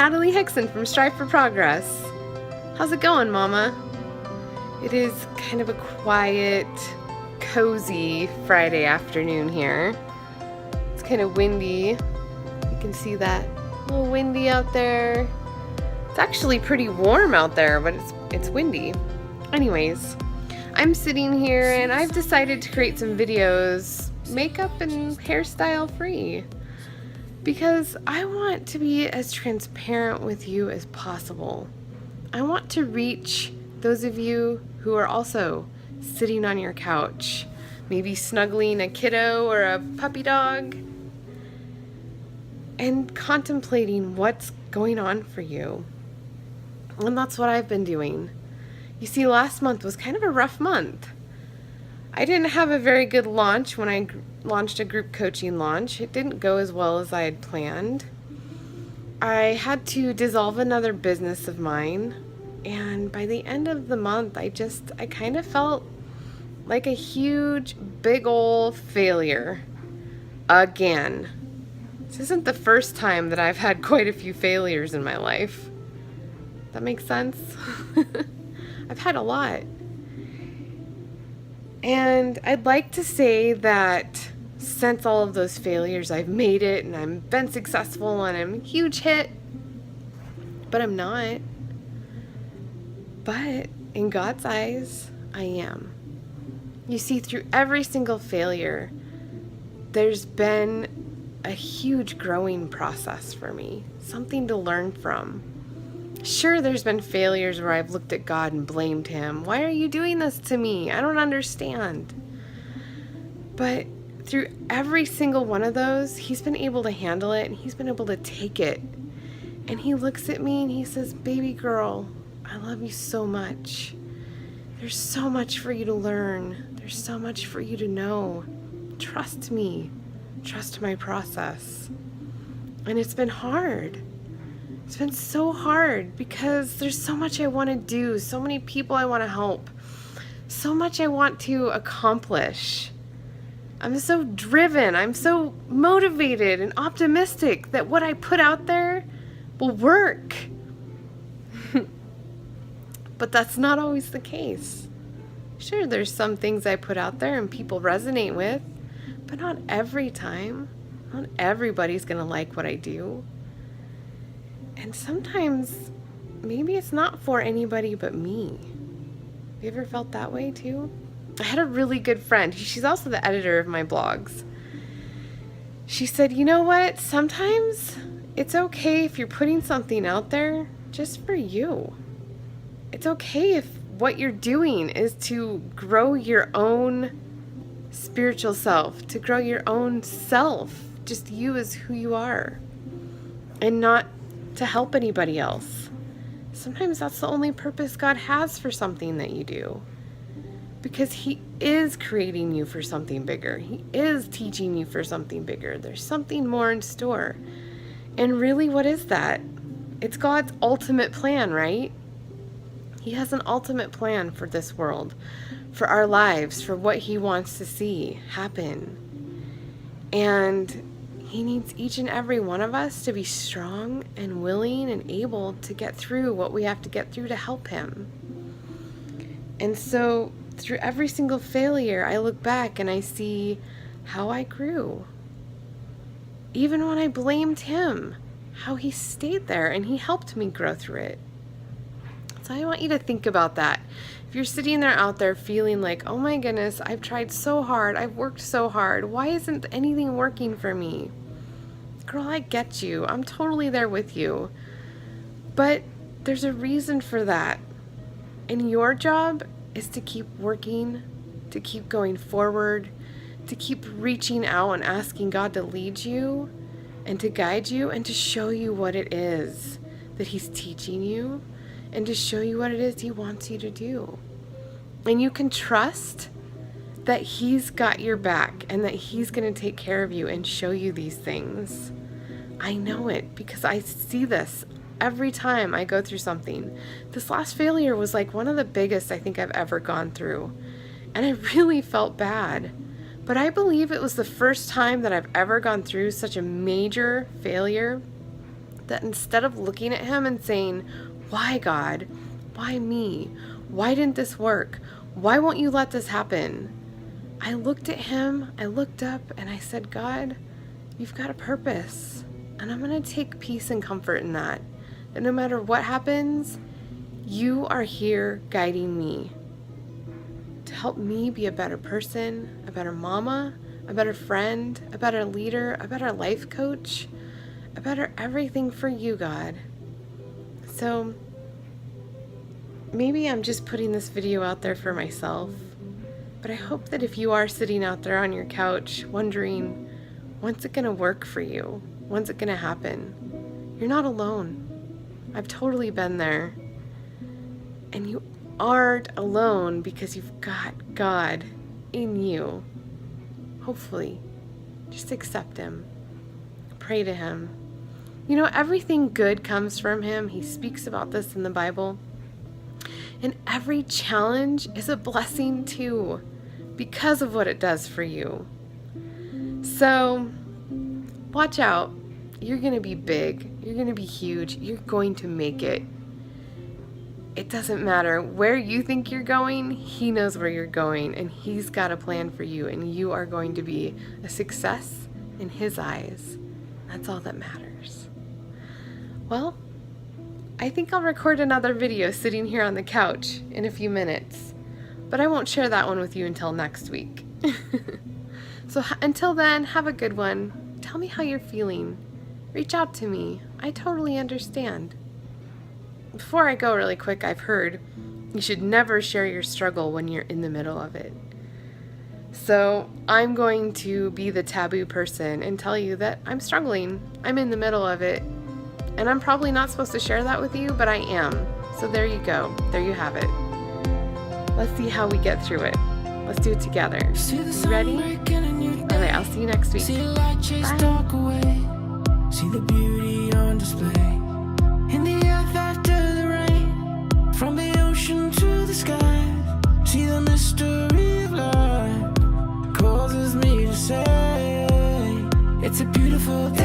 Natalie Hickson from Strive for Progress. How's it going, Mama? It is kind of a quiet, cozy Friday afternoon here. It's kind of windy. You can see that. A little windy out there. It's actually pretty warm out there, but it's windy. Anyways, I'm sitting here and I've decided to create some videos, makeup and hairstyle free, because I want to be as transparent with you as possible. I want to reach those of you who are also sitting on your couch, maybe snuggling a kiddo or a puppy dog, and contemplating what's going on for you. And that's what I've been doing. You see, last month was kind of a rough month. I didn't have a very good launch when I launched a group coaching launch. It didn't go as well as I had planned. I had to dissolve another business of mine, and by the end of the month, I kind of felt like a huge, big old failure. Again. This isn't the first time that I've had quite a few failures in my life. That makes sense? I've had a lot. And I'd like to say that since all of those failures, I've made it and I've been successful and I'm a huge hit. But I'm not. But in God's eyes, I am. You see, through every single failure, there's been a huge growing process for me, something to learn from. Sure, there's been failures where I've looked at God and blamed Him. Why are you doing this to me? I don't understand. But through every single one of those, He's been able to handle it and He's been able to take it. And He looks at me and He says, "Baby girl, I love you so much. There's so much for you to learn. There's so much for you to know. Trust me. Trust my process." And it's been hard. It's been so hard because there's so much I want to do, so many people I want to help, so much I want to accomplish. I'm so driven, I'm so motivated and optimistic that what I put out there will work. But that's not always the case. Sure, there's some things I put out there and people resonate with, but not every time. Not everybody's going to like what I do. And sometimes, maybe it's not for anybody but me. Have you ever felt that way too? I had a really good friend. She's also the editor of my blogs. She said, "You know what? Sometimes it's okay if you're putting something out there just for you. It's okay if what you're doing is to grow your own spiritual self, to grow your own self, just you as who you are, and not to help anybody else. Sometimes that's the only purpose God has for something that you do, because He is creating you for something bigger. He is teaching you for something bigger. There's something more in store. And really, what is that? It's God's ultimate plan, right? He has an ultimate plan for this world, for our lives, for what He wants to see happen. And He needs each and every one of us to be strong and willing and able to get through what we have to get through to help Him. And so through every single failure, I look back and I see how I grew. Even when I blamed Him, how He stayed there and He helped me grow through it. So I want you to think about that. If you're sitting there out there feeling like, "Oh my goodness, I've tried so hard, I've worked so hard, why isn't anything working for me?" Girl, I get you. I'm totally there with you. But there's a reason for that. And your job is to keep working, to keep going forward, to keep reaching out and asking God to lead you and to guide you and to show you what it is that He's teaching you and to show you what it is He wants you to do. And you can trust that He's got your back and that He's going to take care of you and show you these things. I know it because I see this every time I go through something. This last failure was like one of the biggest I think I've ever gone through. And I really felt bad. But I believe it was the first time that I've ever gone through such a major failure that instead of looking at him and saying, "Why, God? Why me? Why didn't this work? Why won't you let this happen?" I looked at him, I looked up, and I said, "God, you've got a purpose, and I'm going to take peace and comfort in that. And no matter what happens, you are here guiding me to help me be a better person, a better mama, a better friend, a better leader, a better life coach, a better everything for you, God." So maybe I'm just putting this video out there for myself, but I hope that if you are sitting out there on your couch wondering, when's it going to work for you? When's it going to happen? You're not alone. I've totally been there. And you aren't alone because you've got God in you. Hopefully. Just accept Him. Pray to Him. You know, everything good comes from Him. He speaks about this in the Bible. And every challenge is a blessing too, because of what it does for you. So, watch out. You're going to be big. You're going to be huge. You're going to make it. It doesn't matter where you think you're going. He knows where you're going, and He's got a plan for you, and you are going to be a success in His eyes. That's all that matters. Well, I think I'll record another video sitting here on the couch in a few minutes, but I won't share that one with you until next week. So until then, have a good one. Tell me how you're feeling. Reach out to me. I totally understand. Before I go really quick, I've heard you should never share your struggle when you're in the middle of it. So I'm going to be the taboo person and tell you that I'm struggling. I'm in the middle of it. And I'm probably not supposed to share that with you, but I am. So there you go. There you have it. Let's see how we get through it. Let's do it together. You ready? All right, I'll see you next week. Bye. See the beauty on display in the earth after the rain, from the ocean to the sky. See the mystery of life causes me to say it's a beautiful day.